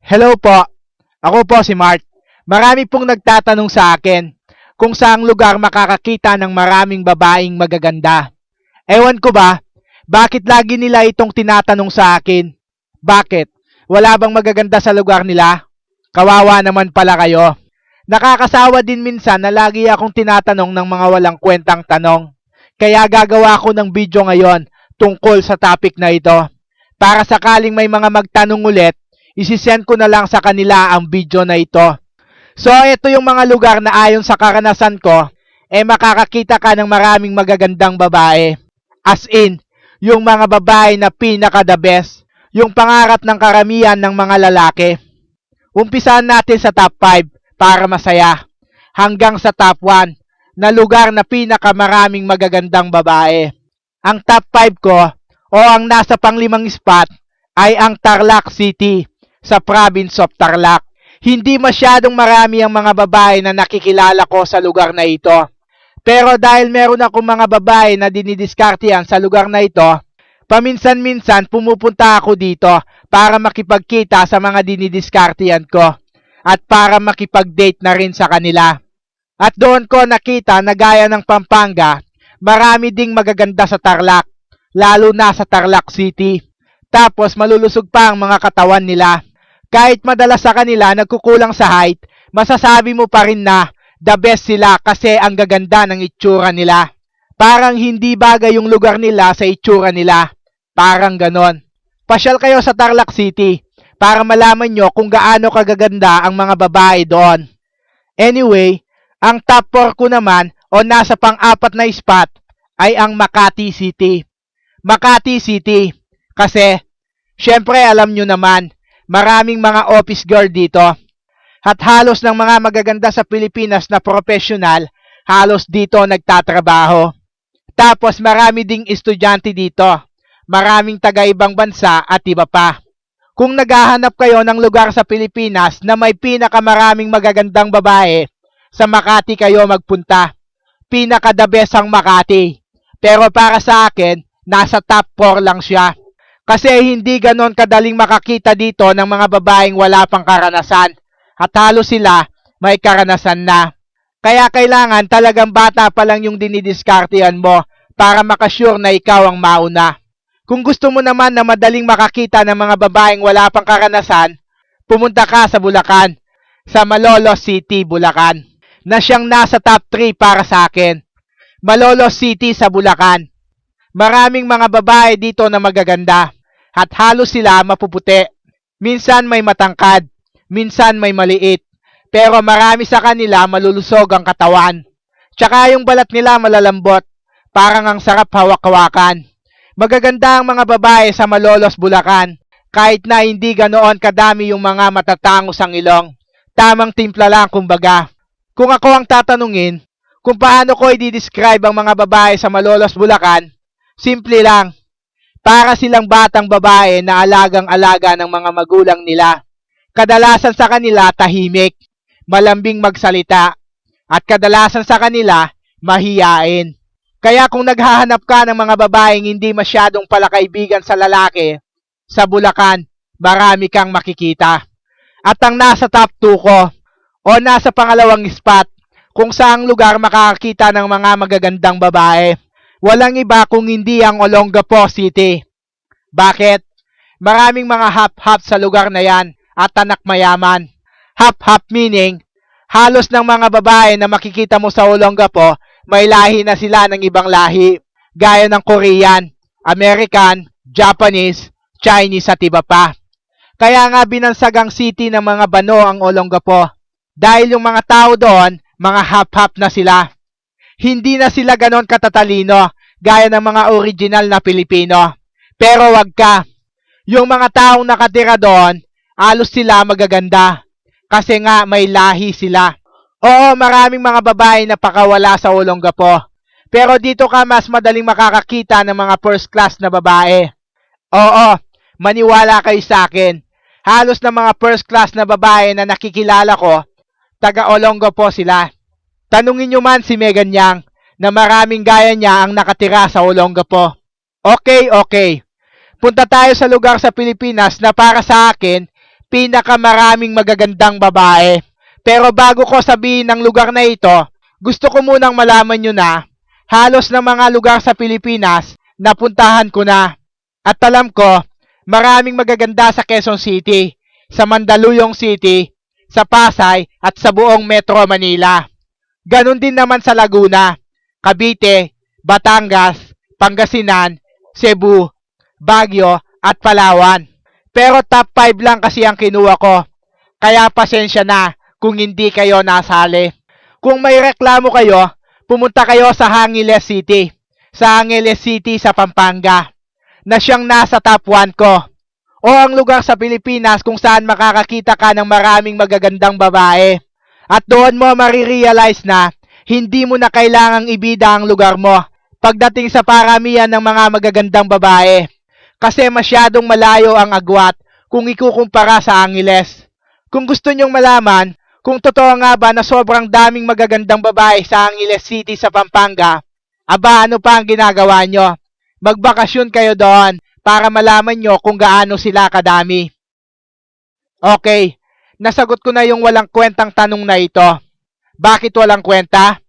Hello po, ako po si Mark. Marami pong nagtatanong sa akin kung saang lugar makakakita ng maraming babaeng magaganda. Ewan ko ba, bakit lagi nila itong tinatanong sa akin? Bakit? Wala bang magaganda sa lugar nila? Kawawa naman pala kayo. Nakakasawa din minsan na lagi akong tinatanong ng mga walang kwentang tanong. Kaya gagawa ko ng video ngayon tungkol sa topic na ito. Para sakaling may mga magtanong ulit, isisend ko na lang sa kanila ang video na ito. So, ito yung mga lugar na ayon sa karanasan ko, makakakita ka ng maraming magagandang babae. As in, yung mga babae na pinaka the best, yung pangarap ng karamihan ng mga lalaki. Umpisahan natin sa top 5 para masaya, hanggang sa top 1 na lugar na pinaka maraming magagandang babae. Ang top 5 ko, o ang nasa panglimang spot, ay ang Tarlac City, sa province of Tarlac. Hindi masyadong marami ang mga babae na nakikilala ko sa lugar na ito. Pero dahil meron akong mga babae na dinidiskartehan sa lugar na ito, paminsan-minsan pumupunta ako dito para makipagkita sa mga dinidiskartehan ko at para makipag-date na rin sa kanila. At doon ko nakita na gaya ng Pampanga, marami ding magaganda sa Tarlac, lalo na sa Tarlac City. Tapos malulusog pa ang mga katawan nila. Kahit madalas sa kanila nagkukulang sa height, masasabi mo pa rin na the best sila kasi ang gaganda ng itsura nila. Parang hindi bagay yung lugar nila sa itsura nila. Parang ganon. Pasyal kayo sa Tarlac City para malaman nyo kung gaano kagaganda ang mga babae doon. Anyway, ang top 4 ko naman o nasa pang-apat na spot ay ang Makati City. Makati City kasi syempre alam nyo naman, maraming mga office girl dito. At halos ng mga magaganda sa Pilipinas na professional, halos dito nagtatrabaho. Tapos marami ding estudyante dito. Maraming taga-ibang bansa at iba pa. Kung naghahanap kayo ng lugar sa Pilipinas na may pinakamaraming magagandang babae, sa Makati kayo magpunta. Pinaka-the best ang Makati. Pero para sa akin, nasa top 4 lang siya. Kasi hindi ganon kadaling makakita dito ng mga babaeng wala pang karanasan. At halos sila may karanasan na. Kaya kailangan talagang bata pa lang yung dinidiskartehan mo para makasure na ikaw ang mauna. Kung gusto mo naman na madaling makakita ng mga babaeng wala pang karanasan, pumunta ka sa Bulacan, sa Malolos City, Bulacan, na siyang nasa top 3 para sa akin. Malolos City sa Bulacan. Maraming mga babae dito na magaganda at halos sila mapuputi. Minsan may matangkad, minsan may maliit, pero marami sa kanila malulusog ang katawan. Tsaka yung balat nila malalambot, parang ang sarap hawak-hawakan. Magaganda ang mga babae sa Malolos, Bulacan, kahit na hindi ganoon kadami yung mga matatangos ang ilong. Tamang timpla lang kumbaga. Kung ako ang tatanungin, kung paano ko i-describe ang mga babae sa Malolos, Bulacan, simple lang. Para silang batang babae na alagang-alaga ng mga magulang nila. Kadalasan sa kanila tahimik, malambing magsalita, at kadalasan sa kanila mahiyain. Kaya kung naghahanap ka ng mga babaeng hindi masyadong palakaibigan sa lalaki, sa Bulacan, marami kang makikita. At ang nasa top 2 ko, o nasa pangalawang spot, kung saang lugar makakakita ng mga magagandang babae, walang iba kung hindi ang Olongapo City. Bakit? Maraming mga hap-hap sa lugar na yan at anak mayaman. Hap-hap meaning, halos ng mga babae na makikita mo sa Olongapo, may lahi na sila ng ibang lahi, gaya ng Korean, American, Japanese, Chinese at iba pa. Kaya nga binansag ang city ng mga Bano ang Olongapo, dahil yung mga tao doon, mga hap-hap na sila. Hindi na sila ganon katatalino, gaya ng mga original na Pilipino. Pero wag ka, yung mga taong nakatira doon, halos sila magaganda. Kasi nga may lahi sila. Oo, maraming mga babae na pakawala sa Olongapo. Pero dito ka mas madaling makakakita ng mga first class na babae. Oo, maniwala kayo sa akin. Halos na mga first class na babae na nakikilala ko, taga Olongapo sila. Tanungin nyo man si Megan Yang na maraming gaya niya ang nakatira sa Olongapo. Okay. Punta tayo sa lugar sa Pilipinas na para sa akin, pinakamaraming magagandang babae. Pero bago ko sabihin ang lugar na ito, gusto ko munang malaman nyo na halos ng mga lugar sa Pilipinas napuntahan ko na. At alam ko, maraming magaganda sa Quezon City, sa Mandaluyong City, sa Pasay at sa buong Metro Manila. Ganon din naman sa Laguna, Cavite, Batangas, Pangasinan, Cebu, Baguio at Palawan. Pero top 5 lang kasi ang kinuha ko. Kaya pasensya na kung hindi kayo nasali. Kung may reklamo kayo, pumunta kayo sa Angeles City. Sa Angeles City sa Pampanga, na siyang nasa top 1 ko. O ang lugar sa Pilipinas kung saan makakakita ka ng maraming magagandang babae. At doon mo marirealize na hindi mo na kailangang ibida ang lugar mo pagdating sa paramihan ng mga magagandang babae. Kasi masyadong malayo ang agwat kung ikukumpara sa Angeles. Kung gusto nyong malaman kung totoo nga ba na sobrang daming magagandang babae sa Angeles City sa Pampanga, aba ano pa ang ginagawa nyo? Magbakasyon kayo doon para malaman nyo kung gaano sila kadami. Okay, nasagot ko na yung walang kwentang tanong na ito. Bakit walang kwenta?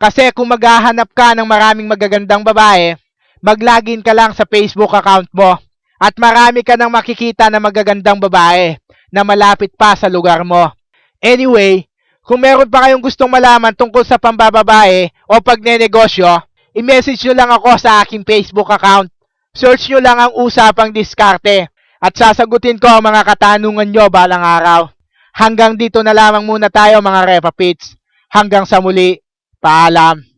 Kasi kung maghahanap ka ng maraming magagandang babae, mag-login ka lang sa Facebook account mo at marami ka nang makikita na magagandang babae na malapit pa sa lugar mo. Anyway, kung meron pa kayong gustong malaman tungkol sa pambababae o pagnenegosyo, i-message nyo lang ako sa aking Facebook account. Search nyo lang ang Usapang Diskarte at sasagutin ko ang mga katanungan nyo balang araw. Hanggang dito na lamang muna tayo mga Repa Pits. Hanggang sa muli, paalam.